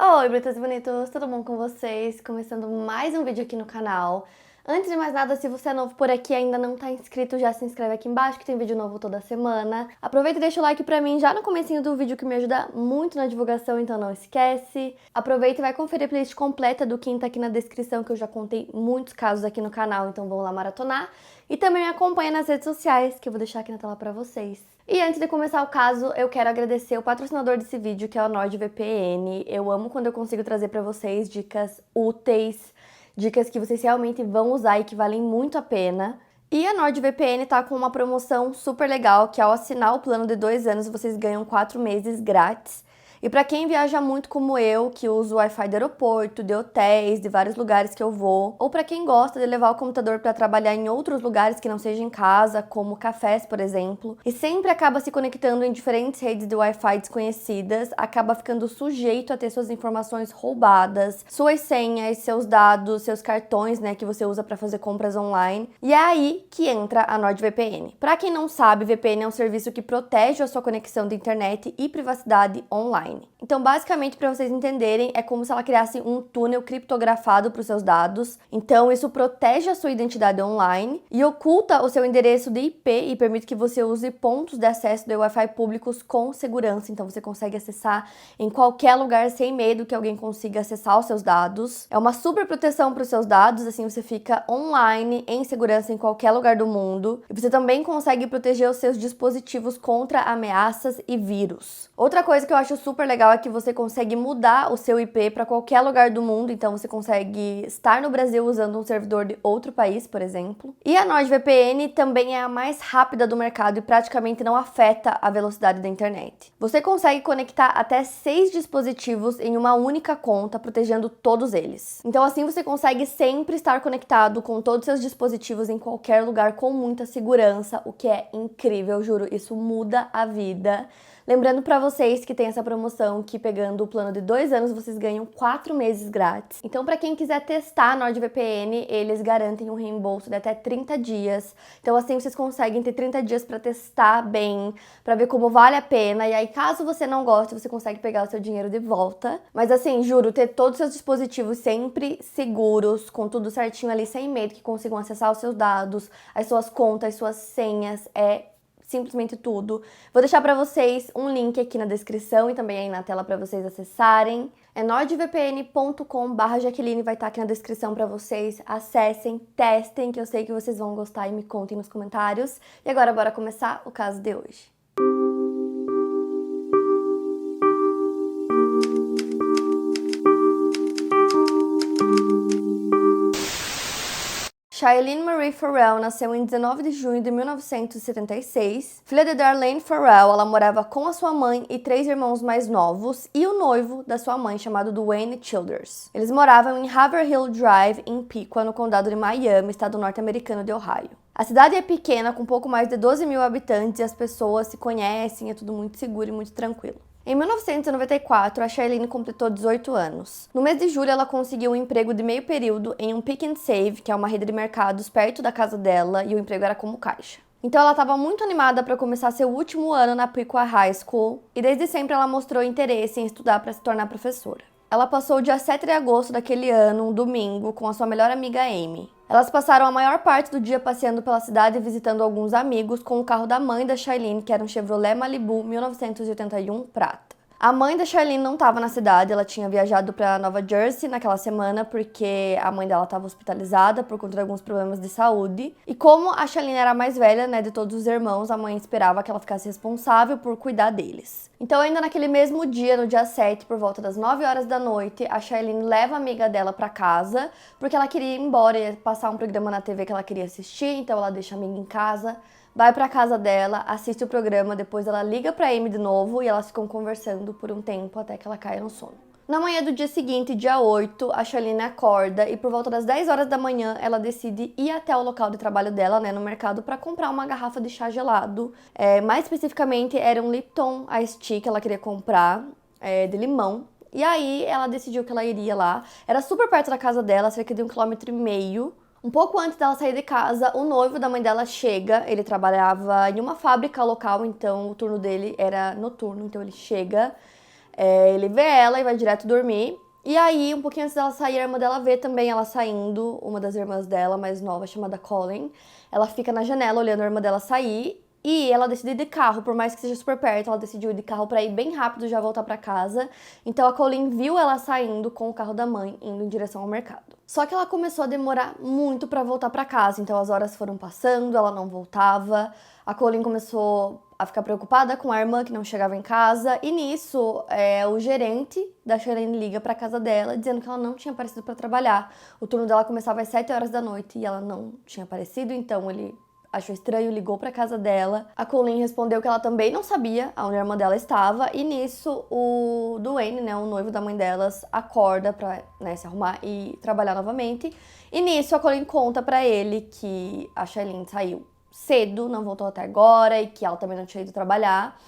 Oi, bonitas e bonitos, tudo bom com vocês? Começando mais um vídeo aqui no canal. Antes de mais nada, se você é novo por aqui e ainda não tá inscrito, já se inscreve aqui embaixo que tem vídeo novo toda semana. Aproveita e deixa o like pra mim já no comecinho do vídeo que me ajuda muito na divulgação, então não esquece. Aproveita e vai conferir a playlist completa do Kim tá aqui na descrição, que eu já contei muitos casos aqui no canal, então vão lá maratonar. E também me acompanha nas redes sociais, que eu vou deixar aqui na tela pra vocês. E antes de começar o caso, eu quero agradecer o patrocinador desse vídeo, que é o NordVPN. Eu amo quando eu consigo trazer pra vocês dicas úteis, dicas que vocês realmente vão usar e que valem muito a pena. E a NordVPN tá com uma promoção super legal, que ao assinar o plano de 2 anos, vocês ganham 4 meses grátis. E para quem viaja muito como eu, que usa o Wi-Fi do aeroporto, de hotéis, de vários lugares que eu vou, ou para quem gosta de levar o computador para trabalhar em outros lugares que não seja em casa, como cafés, por exemplo, e sempre acaba se conectando em diferentes redes de Wi-Fi desconhecidas, acaba ficando sujeito a ter suas informações roubadas, suas senhas, seus dados, seus cartões, né, que você usa para fazer compras online. E é aí que entra a NordVPN. Para quem não sabe, VPN é um serviço que protege a sua conexão de internet e privacidade online. Então, basicamente, para vocês entenderem, é como se ela criasse um túnel criptografado para os seus dados. Então, isso protege a sua identidade online e oculta o seu endereço de IP e permite que você use pontos de acesso de Wi-Fi públicos com segurança. Então, você consegue acessar em qualquer lugar sem medo que alguém consiga acessar os seus dados. É uma super proteção para os seus dados, assim você fica online, em segurança em qualquer lugar do mundo. E você também consegue proteger os seus dispositivos contra ameaças e vírus. Outra coisa que eu acho super legal é que você consegue mudar o seu IP para qualquer lugar do mundo, então você consegue estar no Brasil usando um servidor de outro país, por exemplo. E a NordVPN também é a mais rápida do mercado e praticamente não afeta a velocidade da internet. Você consegue conectar até 6 dispositivos em uma única conta, protegendo todos eles. Então assim você consegue sempre estar conectado com todos os seus dispositivos em qualquer lugar com muita segurança, o que é incrível, juro, isso muda a vida. Lembrando para vocês que tem essa promoção que pegando o plano de 2 anos vocês ganham 4 meses grátis. Então para quem quiser testar a NordVPN, eles garantem um reembolso de até 30 dias. Então assim vocês conseguem ter 30 dias para testar bem, para ver como vale a pena. E aí caso você não goste, você consegue pegar o seu dinheiro de volta. Mas assim, juro, ter todos os seus dispositivos sempre seguros, com tudo certinho ali, sem medo que consigam acessar os seus dados, as suas contas, as suas senhas, é simplesmente tudo. Vou deixar para vocês um link aqui na descrição e também aí na tela para vocês acessarem. É nordvpn.com/Jaqueline, vai estar aqui na descrição para vocês. Acessem, testem, que eu sei que vocês vão gostar e me contem nos comentários. E agora bora começar o caso de hoje. Shailene Marie Farrell nasceu em 19 de junho de 1976. Filha de Darlene Farrell, ela morava com a sua mãe e 3 irmãos mais novos e o noivo da sua mãe, chamado Dwayne Childers. Eles moravam em Haverhill Drive, em Piqua, no condado de Miami, estado norte-americano de Ohio. A cidade é pequena, com pouco mais de 12 mil habitantes, e as pessoas se conhecem, é tudo muito seguro e muito tranquilo. Em 1994, a Shailene completou 18 anos. No mês de julho, ela conseguiu um emprego de meio período em um Pick and Save, que é uma rede de mercados perto da casa dela, e o emprego era como caixa. Então ela estava muito animada para começar seu último ano na Piqua High School, e desde sempre ela mostrou interesse em estudar para se tornar professora. Ela passou o dia 7 de agosto daquele ano, um domingo, com a sua melhor amiga Amy. Elas passaram a maior parte do dia passeando pela cidade e visitando alguns amigos com o carro da mãe da Shailene, que era um Chevrolet Malibu 1981 prata. A mãe da Shailene não estava na cidade, ela tinha viajado para Nova Jersey naquela semana porque a mãe dela estava hospitalizada por conta de alguns problemas de saúde. E como a Shailene era a mais velha, né, de todos os irmãos, a mãe esperava que ela ficasse responsável por cuidar deles. Então, ainda naquele mesmo dia, no dia 7, por volta das 9 horas da noite, a Shailene leva a amiga dela para casa porque ela queria ir embora e passar um programa na TV que ela queria assistir, então ela deixa a amiga em casa. Vai pra casa dela, assiste o programa, depois ela liga pra Amy de novo e elas ficam conversando por um tempo até que ela caia no sono. Na manhã do dia seguinte, dia 8, a Shailene acorda e por volta das 10 horas da manhã ela decide ir até o local de trabalho dela, né, no mercado, para comprar uma garrafa de chá gelado. Mais especificamente, era um Lipton Iced Tea que ela queria comprar, de limão. E aí ela decidiu que ela iria lá. Era super perto da casa dela, cerca de 1,5 km. Um pouco antes dela sair de casa, o noivo da mãe dela chega. Ele trabalhava em uma fábrica local, então o turno dele era noturno, então ele chega. Ele vê ela e vai direto dormir. E aí, um pouquinho antes dela sair, a irmã dela vê também ela saindo, uma das irmãs dela, mais nova, chamada Colin. Ela fica na janela olhando a irmã dela sair e ela decide ir de carro, por mais que seja super perto, ela decidiu ir de carro pra ir bem rápido e já voltar pra casa. Então a Colin viu ela saindo com o carro da mãe, indo em direção ao mercado. Só que ela começou a demorar muito pra voltar pra casa, então as horas foram passando, ela não voltava. A Colin começou a ficar preocupada com a irmã que não chegava em casa. E nisso, o gerente da Shailene liga pra casa dela, dizendo que ela não tinha aparecido pra trabalhar. O turno dela começava às 7 horas da noite e ela não tinha aparecido, então ele achou estranho, ligou pra casa dela. A Colleen respondeu que ela também não sabia onde a irmã dela estava. E nisso, o Duane, né, o noivo da mãe delas, acorda pra, né, se arrumar e trabalhar novamente. E nisso, a Colleen conta pra ele que a Shailene saiu cedo, não voltou até agora e que ela também não tinha ido trabalhar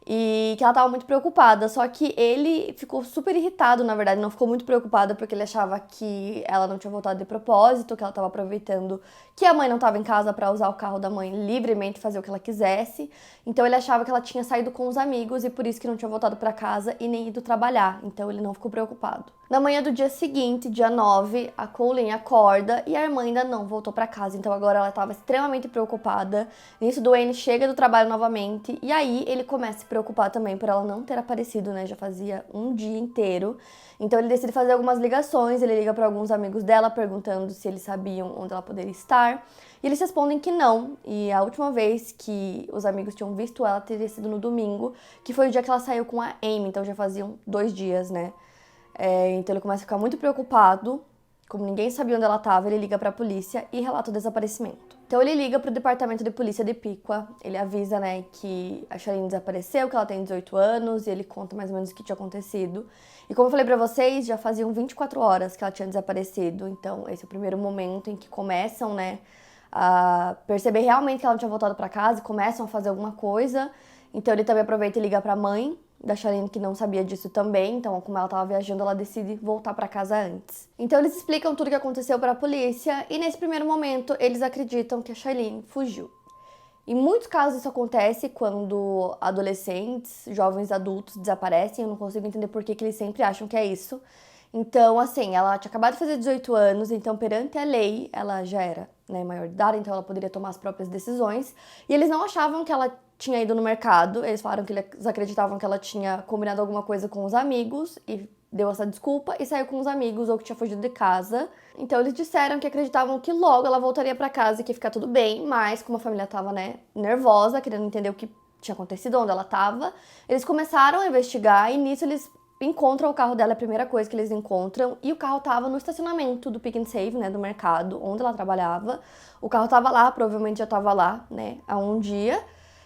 e que ela tava muito preocupada, só que ele ficou super irritado, na verdade, não ficou muito preocupado porque ele achava que ela não tinha voltado de propósito, que ela tava aproveitando que a mãe não tava em casa pra usar o carro da mãe livremente, fazer o que ela quisesse. Então ele achava que ela tinha saído com os amigos e por isso que não tinha voltado pra casa e nem ido trabalhar, então ele não ficou preocupado. Na manhã do dia seguinte, dia 9, a Colleen acorda e a irmã ainda não voltou pra casa, então agora ela estava extremamente preocupada. Nisso, Duane chega do trabalho novamente e aí ele começa a se preocupar também por ela não ter aparecido, né? Já fazia um dia inteiro. Então ele decide fazer algumas ligações, ele liga para alguns amigos dela perguntando se eles sabiam onde ela poderia estar. E eles respondem que não. E a última vez que os amigos tinham visto ela teria sido no domingo, que foi o dia que ela saiu com a Amy, então já faziam 2 dias, né? Então ele começa a ficar muito preocupado. Como ninguém sabia onde ela estava, ele liga para a polícia e relata o desaparecimento. Então ele liga para o departamento de polícia de Piqua, ele avisa, né, que a Shailene desapareceu, que ela tem 18 anos, e ele conta mais ou menos o que tinha acontecido. E como eu falei para vocês, já faziam 24 horas que ela tinha desaparecido, então esse é o primeiro momento em que começam, né, a perceber realmente que ela não tinha voltado para casa e começam a fazer alguma coisa. Então ele também aproveita e liga para a mãe da Shailene, que não sabia disso também, então como ela estava viajando, ela decide voltar para casa antes. Então eles explicam tudo o que aconteceu para a polícia e nesse primeiro momento eles acreditam que a Shailene fugiu. Em muitos casos isso acontece quando adolescentes, jovens adultos desaparecem, eu não consigo entender por que eles sempre acham que é isso. Então, assim, ela tinha acabado de fazer 18 anos, então perante a lei ela já era, né, maior de idade, então ela poderia tomar as próprias decisões. E eles não achavam que ela tinha ido no mercado, eles falaram que eles acreditavam que ela tinha combinado alguma coisa com os amigos e deu essa desculpa e saiu com os amigos ou que tinha fugido de casa. Então eles disseram que acreditavam que logo ela voltaria pra casa e que ia ficar tudo bem, mas como a família tava, né, nervosa, querendo entender o que tinha acontecido, onde ela tava, eles começaram a investigar e nisso eles encontram o carro dela, é a primeira coisa que eles encontram, e o carro tava no estacionamento do Pick and Save, né, do mercado, onde ela trabalhava. O carro tava lá, provavelmente já tava lá, né, há um dia.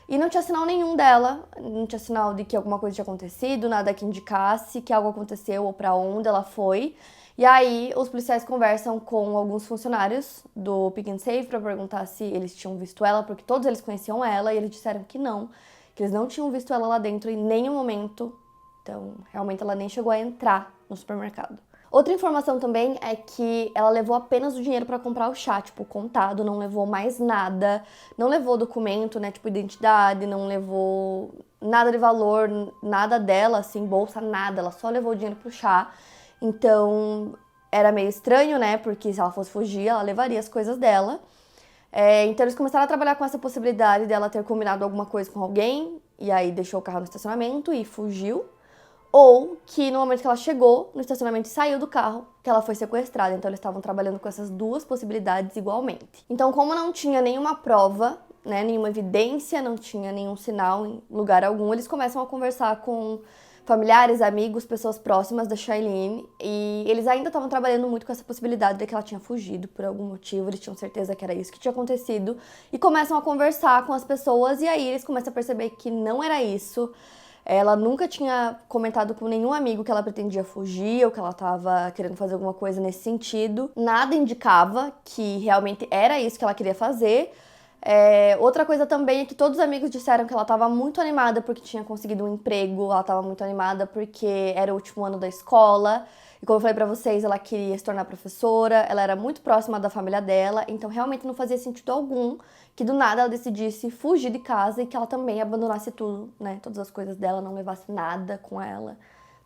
E não tinha sinal nenhum dela, não tinha sinal de que alguma coisa tinha acontecido, nada que indicasse que algo aconteceu ou pra onde ela foi. E aí os policiais conversam com alguns funcionários do Pick and Save pra perguntar se eles tinham visto ela, porque todos eles conheciam ela e eles disseram que eles não tinham visto ela lá dentro em nenhum momento. Então, realmente ela nem chegou a entrar no supermercado. Outra informação também é que ela levou apenas o dinheiro pra comprar o chá, tipo, contado, não levou mais nada, não levou documento, né, tipo, identidade, não levou nada de valor, nada dela, assim, bolsa, nada, ela só levou o dinheiro pro chá. Então, era meio estranho, né, porque se ela fosse fugir, ela levaria as coisas dela. Então eles começaram a trabalhar com essa possibilidade dela ter combinado alguma coisa com alguém, e aí deixou o carro no estacionamento e fugiu. Ou que no momento que ela chegou no estacionamento e saiu do carro, que ela foi sequestrada. Então eles estavam trabalhando com essas duas possibilidades igualmente. Então, como não tinha nenhuma prova, né, nenhuma evidência, não tinha nenhum sinal em lugar algum, eles começam a conversar com familiares, amigos, pessoas próximas da Shailene. E eles ainda estavam trabalhando muito com essa possibilidade de que ela tinha fugido por algum motivo. Eles tinham certeza que era isso que tinha acontecido. E começam a conversar com as pessoas e aí eles começam a perceber que não era isso. Ela nunca tinha comentado com nenhum amigo que ela pretendia fugir ou que ela estava querendo fazer alguma coisa nesse sentido. Nada indicava que realmente era isso que ela queria fazer. Outra coisa também é que todos os amigos disseram que ela estava muito animada porque tinha conseguido um emprego, ela estava muito animada porque era o último ano da escola. E como eu falei pra vocês, ela queria se tornar professora, ela era muito próxima da família dela, então realmente não fazia sentido algum que do nada ela decidisse fugir de casa e que ela também abandonasse tudo, né? Todas as coisas dela, não levasse nada com ela.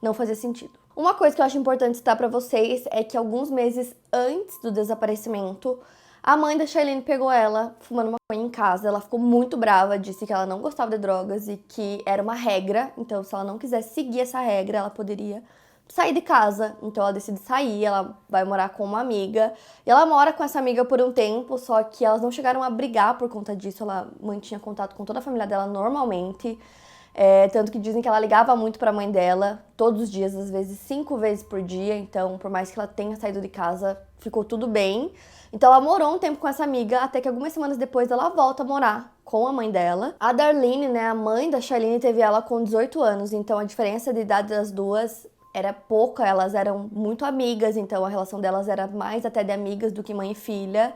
Não fazia sentido. Uma coisa que eu acho importante citar pra vocês é que alguns meses antes do desaparecimento, a mãe da Charlene pegou ela fumando maconha em casa. Ela ficou muito brava, disse que ela não gostava de drogas e que era uma regra. Então, se ela não quisesse seguir essa regra, ela poderia sair de casa. Então, ela decide sair, ela vai morar com uma amiga. E ela mora com essa amiga por um tempo, só que elas não chegaram a brigar por conta disso. Ela mantinha contato com toda a família dela normalmente. Tanto que dizem que ela ligava muito pra mãe dela, todos os dias, às vezes 5 vezes por dia. Então, por mais que ela tenha saído de casa, ficou tudo bem. Então, ela morou um tempo com essa amiga, até que algumas semanas depois ela volta a morar com a mãe dela. A Darlene, né, a mãe da Charlene, teve ela com 18 anos. Então, a diferença de idade das duas era pouca. Elas eram muito amigas, então a relação delas era mais até de amigas do que mãe e filha.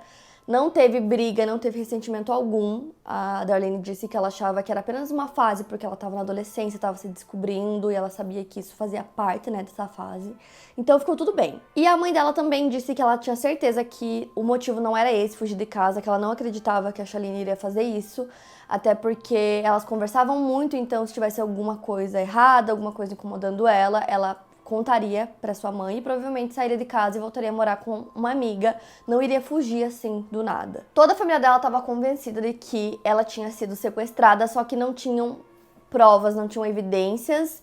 Não teve briga, não teve ressentimento algum. A Darlene disse que ela achava que era apenas uma fase, porque ela estava na adolescência, estava se descobrindo e ela sabia que isso fazia parte, né, dessa fase. Então ficou tudo bem. E a mãe dela também disse que ela tinha certeza que o motivo não era esse, fugir de casa, que ela não acreditava que a Charlene iria fazer isso, até porque elas conversavam muito, então se tivesse alguma coisa errada, alguma coisa incomodando ela contaria pra sua mãe e provavelmente sairia de casa e voltaria a morar com uma amiga, não iria fugir assim do nada. Toda a família dela estava convencida de que ela tinha sido sequestrada, só que não tinham provas, não tinham evidências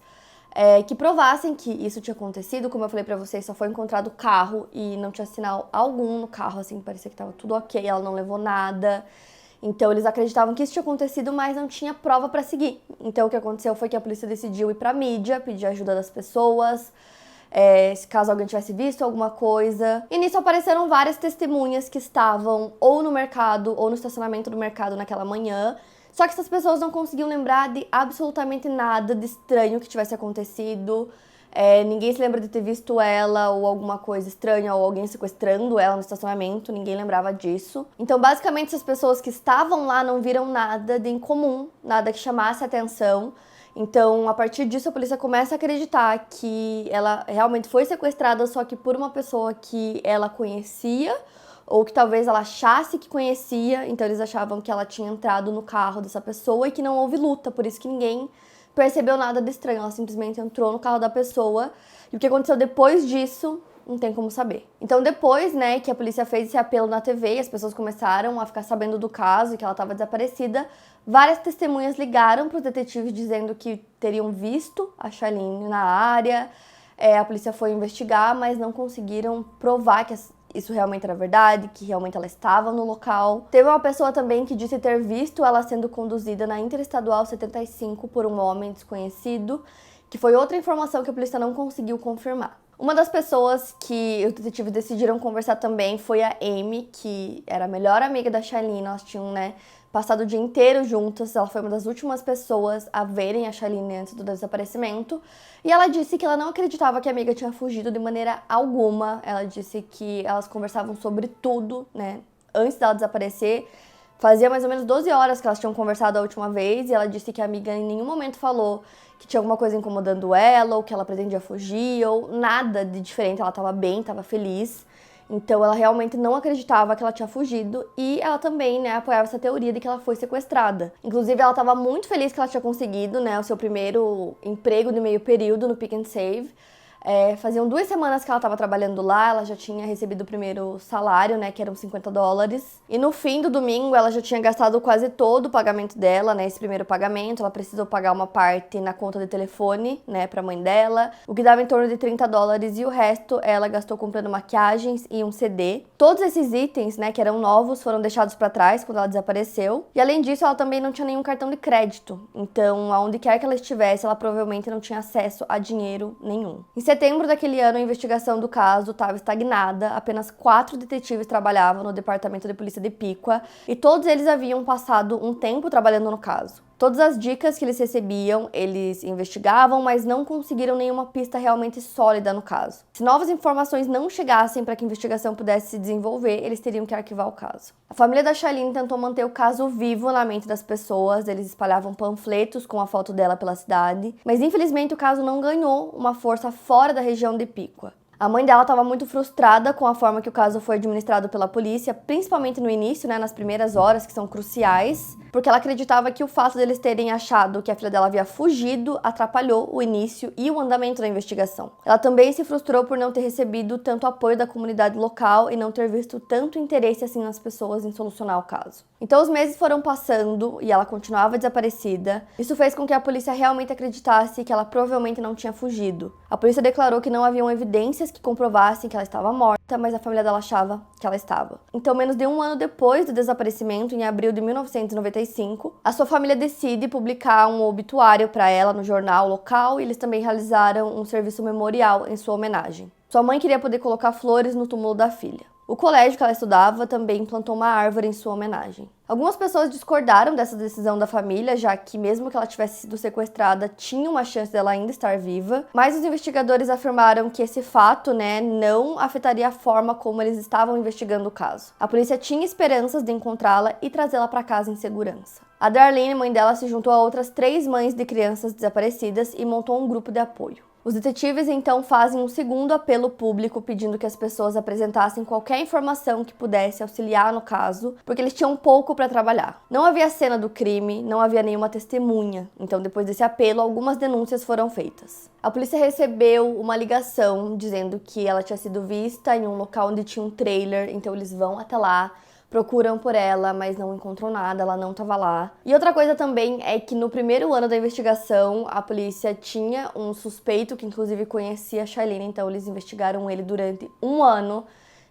que provassem que isso tinha acontecido. Como eu falei pra vocês, só foi encontrado o carro e não tinha sinal algum no carro, assim, parecia que tava tudo ok, ela não levou nada. Então, eles acreditavam que isso tinha acontecido, mas não tinha prova pra seguir. Então, o que aconteceu foi que a polícia decidiu ir pra mídia, pedir ajuda das pessoas, se caso alguém tivesse visto alguma coisa. E nisso apareceram várias testemunhas que estavam ou no mercado ou no estacionamento do mercado naquela manhã. Só que essas pessoas não conseguiam lembrar de absolutamente nada de estranho que tivesse acontecido. Ninguém se lembra de ter visto ela ou alguma coisa estranha ou alguém sequestrando ela no estacionamento, ninguém lembrava disso. Então, basicamente, essas pessoas que estavam lá não viram nada de incomum, nada que chamasse atenção. Então, a partir disso, a polícia começa a acreditar que ela realmente foi sequestrada, só que por uma pessoa que ela conhecia ou que talvez ela achasse que conhecia. Então, eles achavam que ela tinha entrado no carro dessa pessoa e que não houve luta, por isso que ninguém percebeu nada de estranho, ela simplesmente entrou no carro da pessoa. E o que aconteceu depois disso, não tem como saber. Então depois, né, que a polícia fez esse apelo na TV e as pessoas começaram a ficar sabendo do caso e que ela estava desaparecida, várias testemunhas ligaram para os detetives dizendo que teriam visto a Charlene na área. A polícia foi investigar, mas não conseguiram provar que isso realmente era verdade, que realmente ela estava no local. Teve uma pessoa também que disse ter visto ela sendo conduzida na Interestadual 75 por um homem desconhecido, que foi outra informação que a polícia não conseguiu confirmar. Uma das pessoas que os detetives decidiram conversar também foi a Amy, que era a melhor amiga da Charlene. Elas tinham, né, passado o dia inteiro juntas. Ela foi uma das últimas pessoas a verem a Charlene antes do desaparecimento. E ela disse que ela não acreditava que a amiga tinha fugido de maneira alguma. Ela disse que elas conversavam sobre tudo, né, antes dela desaparecer. Fazia mais ou menos 12 horas que elas tinham conversado a última vez. E ela disse que a amiga em nenhum momento falou que tinha alguma coisa incomodando ela, ou que ela pretendia fugir, ou nada de diferente. Ela estava bem, estava feliz. Então, ela realmente não acreditava que ela tinha fugido e ela também, né, apoiava essa teoria de que ela foi sequestrada. Inclusive, ela estava muito feliz que ela tinha conseguido, né, o seu primeiro emprego de meio período no Pick and Save. Faziam 2 semanas que ela estava trabalhando lá, ela já tinha recebido o primeiro salário, né, que eram $50. E no fim do domingo, ela já tinha gastado quase todo o pagamento dela, né, esse primeiro pagamento. Ela precisou pagar uma parte na conta de telefone, né, pra mãe dela, o que dava em torno de $30, e o resto ela gastou comprando maquiagens e um CD. Todos esses itens, né, que eram novos, foram deixados pra trás quando ela desapareceu. E além disso, ela também não tinha nenhum cartão de crédito. Então, aonde quer que ela estivesse, ela provavelmente não tinha acesso a dinheiro nenhum. Em setembro daquele ano, a investigação do caso estava estagnada. Apenas 4 detetives trabalhavam no Departamento de Polícia de Piqua e todos eles haviam passado um tempo trabalhando no caso. Todas as dicas que eles recebiam, eles investigavam, mas não conseguiram nenhuma pista realmente sólida no caso. Se novas informações não chegassem para que a investigação pudesse se desenvolver, eles teriam que arquivar o caso. A família da Charlene tentou manter o caso vivo na mente das pessoas. Eles espalhavam panfletos com a foto dela pela cidade, mas infelizmente o caso não ganhou uma força fora da região de Piqua. A mãe dela estava muito frustrada com a forma que o caso foi administrado pela polícia, principalmente no início, nas primeiras horas, que são cruciais, porque ela acreditava que o fato deles terem achado que a filha dela havia fugido atrapalhou o início e o andamento da investigação. Ela também se frustrou por não ter recebido tanto apoio da comunidade local e não ter visto tanto interesse assim nas pessoas em solucionar o caso. Então os meses foram passando e ela continuava desaparecida. Isso fez com que a polícia realmente acreditasse que ela provavelmente não tinha fugido. A polícia declarou que não haviam evidências que comprovassem que ela estava morta, mas a família dela achava que ela estava. Então, menos de um ano depois do desaparecimento, em abril de 1995, a sua família decide publicar um obituário para ela no jornal local e eles também realizaram um serviço memorial em sua homenagem. Sua mãe queria poder colocar flores no túmulo da filha. O colégio que ela estudava também plantou uma árvore em sua homenagem. Algumas pessoas discordaram dessa decisão da família, já que mesmo que ela tivesse sido sequestrada, tinha uma chance dela ainda estar viva, mas os investigadores afirmaram que esse fato, não afetaria a forma como eles estavam investigando o caso. A polícia tinha esperanças de encontrá-la e trazê-la para casa em segurança. A Darlene, mãe dela, se juntou a outras 3 mães de crianças desaparecidas e montou um grupo de apoio. Os detetives então fazem um segundo apelo público pedindo que as pessoas apresentassem qualquer informação que pudesse auxiliar no caso, porque eles tinham pouco para trabalhar. Não havia cena do crime, não havia nenhuma testemunha, então depois desse apelo algumas denúncias foram feitas. A polícia recebeu uma ligação dizendo que ela tinha sido vista em um local onde tinha um trailer, então eles vão até lá, procuram por ela, mas não encontram nada, ela não estava lá. E outra coisa também é que no primeiro ano da investigação, a polícia tinha um suspeito que inclusive conhecia a Shailene, então eles investigaram ele durante um ano.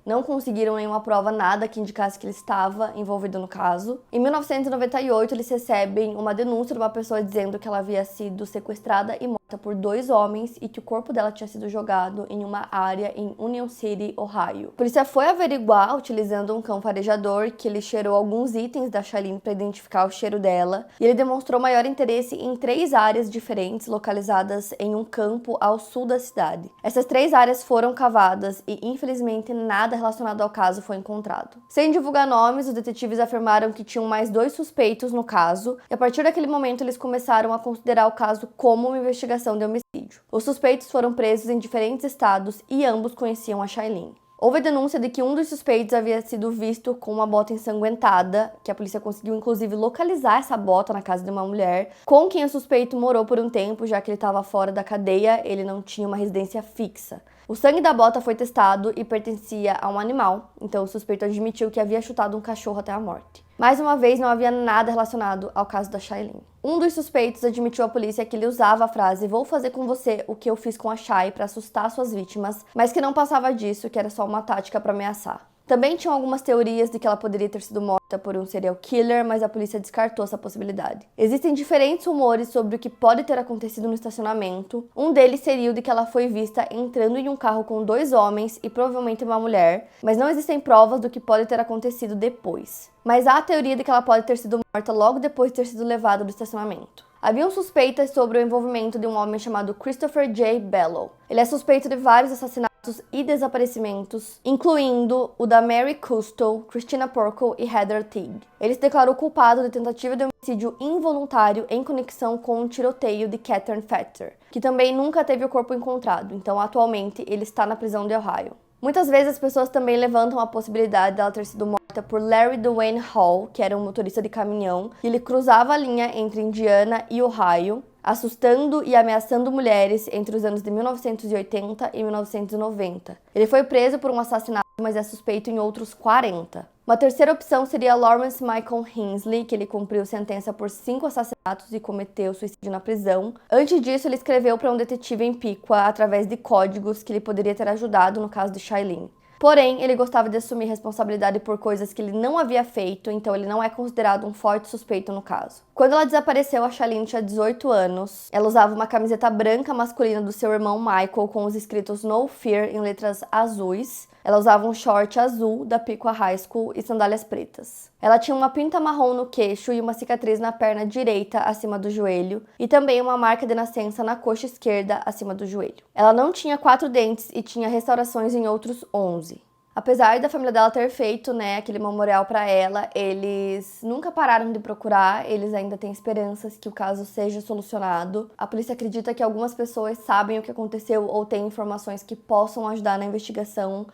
Não conseguiram nenhuma prova, nada que indicasse que ele estava envolvido no caso. Em 1998, eles recebem uma denúncia de uma pessoa dizendo que ela havia sido sequestrada e morta por 2 homens e que o corpo dela tinha sido jogado em uma área em Union City, Ohio. A polícia foi averiguar utilizando um cão farejador que ele cheirou alguns itens da Shailene para identificar o cheiro dela e ele demonstrou maior interesse em 3 áreas diferentes localizadas em um campo ao sul da cidade. Essas 3 áreas foram cavadas e infelizmente nada relacionado ao caso foi encontrado. Sem divulgar nomes, os detetives afirmaram que tinham mais 2 suspeitos no caso, e a partir daquele momento eles começaram a considerar o caso como uma investigação de homicídio. Os suspeitos foram presos em diferentes estados e ambos conheciam a Shailene. Houve a denúncia de que um dos suspeitos havia sido visto com uma bota ensanguentada, que a polícia conseguiu inclusive localizar essa bota na casa de uma mulher, com quem o suspeito morou por um tempo, já que ele estava fora da cadeia, ele não tinha uma residência fixa. O sangue da bota foi testado e pertencia a um animal, então o suspeito admitiu que havia chutado um cachorro até a morte. Mais uma vez, não havia nada relacionado ao caso da Shailene. Um dos suspeitos admitiu à polícia que ele usava a frase "vou fazer com você o que eu fiz com a Shai" para assustar suas vítimas, mas que não passava disso, que era só uma tática para ameaçar. Também tinham algumas teorias de que ela poderia ter sido morta por um serial killer, mas a polícia descartou essa possibilidade. Existem diferentes rumores sobre o que pode ter acontecido no estacionamento. Um deles seria o de que ela foi vista entrando em um carro com 2 homens e provavelmente uma mulher, mas não existem provas do que pode ter acontecido depois. Mas há a teoria de que ela pode ter sido morta logo depois de ter sido levada do estacionamento. Haviam suspeitas sobre o envolvimento de um homem chamado Christopher J. Bellow. Ele é suspeito de vários assassinatos e desaparecimentos, incluindo o da Mary Cousteau, Christina Porco e Heather Teague. Ele se declarou culpado de tentativa de homicídio involuntário em conexão com o tiroteio de Catherine Fetter, que também nunca teve o corpo encontrado, então atualmente ele está na prisão de Ohio. Muitas vezes as pessoas também levantam a possibilidade dela ter sido morta por Larry Dwayne Hall, que era um motorista de caminhão, e ele cruzava a linha entre Indiana e Ohio, assustando e ameaçando mulheres entre os anos de 1980 e 1990. Ele foi preso por um assassinato, mas é suspeito em outros 40. Uma terceira opção seria Lawrence Michael Hensley, que ele cumpriu sentença por 5 assassinatos e cometeu suicídio na prisão. Antes disso, ele escreveu para um detetive em Piqua através de códigos que ele poderia ter ajudado no caso de Shailene. Porém, ele gostava de assumir responsabilidade por coisas que ele não havia feito, então ele não é considerado um forte suspeito no caso. Quando ela desapareceu, a Shailene tinha 18 anos. Ela usava uma camiseta branca masculina do seu irmão Michael com os escritos No Fear em letras azuis. Ela usava um short azul da Piqua High School e sandálias pretas. Ela tinha uma pinta marrom no queixo e uma cicatriz na perna direita acima do joelho e também uma marca de nascença na coxa esquerda acima do joelho. Ela não tinha 4 dentes e tinha restaurações em outros 11. Apesar da família dela ter feito, né, aquele memorial pra ela, eles nunca pararam de procurar, eles ainda têm esperanças que o caso seja solucionado. A polícia acredita que algumas pessoas sabem o que aconteceu ou têm informações que possam ajudar na investigação,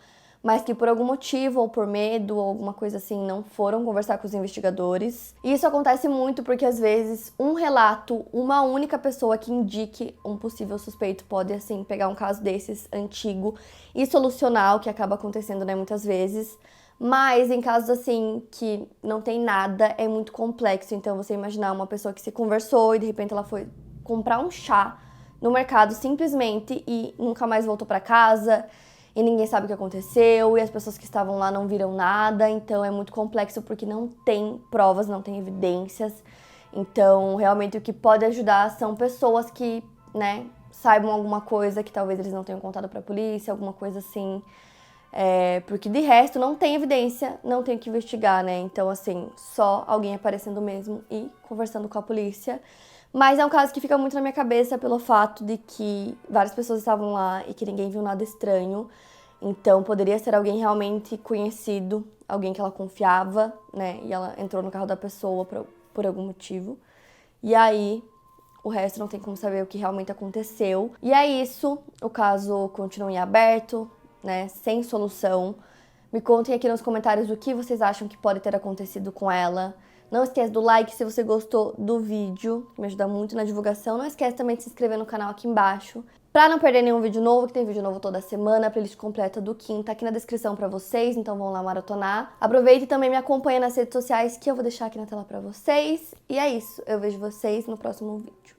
mas que por algum motivo, ou por medo, ou alguma coisa assim, não foram conversar com os investigadores. E isso acontece muito porque, às vezes, um relato, uma única pessoa que indique um possível suspeito pode, assim, pegar um caso desses antigo e solucionar o que acaba acontecendo, né, muitas vezes. Mas em casos, assim, que não tem nada, é muito complexo. Então, você imaginar uma pessoa que se conversou e, de repente, ela foi comprar um chá no mercado, simplesmente, e nunca mais voltou pra casa, e ninguém sabe o que aconteceu, e as pessoas que estavam lá não viram nada, então é muito complexo porque não tem provas, não tem evidências. Então, realmente, o que pode ajudar são pessoas que, né, saibam alguma coisa que talvez eles não tenham contado pra polícia, alguma coisa assim. Porque de resto não tem evidência, não tem o que investigar, né? Então, assim, só alguém aparecendo mesmo e conversando com a polícia. Mas é um caso que fica muito na minha cabeça pelo fato de que várias pessoas estavam lá e que ninguém viu nada estranho. Então, poderia ser alguém realmente conhecido, alguém que ela confiava, né? E ela entrou no carro da pessoa por algum motivo. E aí, o resto não tem como saber o que realmente aconteceu. E é isso, o caso continua em aberto, né? Sem solução. Me contem aqui nos comentários o que vocês acham que pode ter acontecido com ela. Não esquece do like se você gostou do vídeo, que me ajuda muito na divulgação. Não esquece também de se inscrever no canal aqui embaixo, pra não perder nenhum vídeo novo, que tem vídeo novo toda semana. A playlist completa do Kim tá aqui na descrição pra vocês, então vão lá maratonar. Aproveite e também me acompanha nas redes sociais, que eu vou deixar aqui na tela pra vocês. E é isso, eu vejo vocês no próximo vídeo.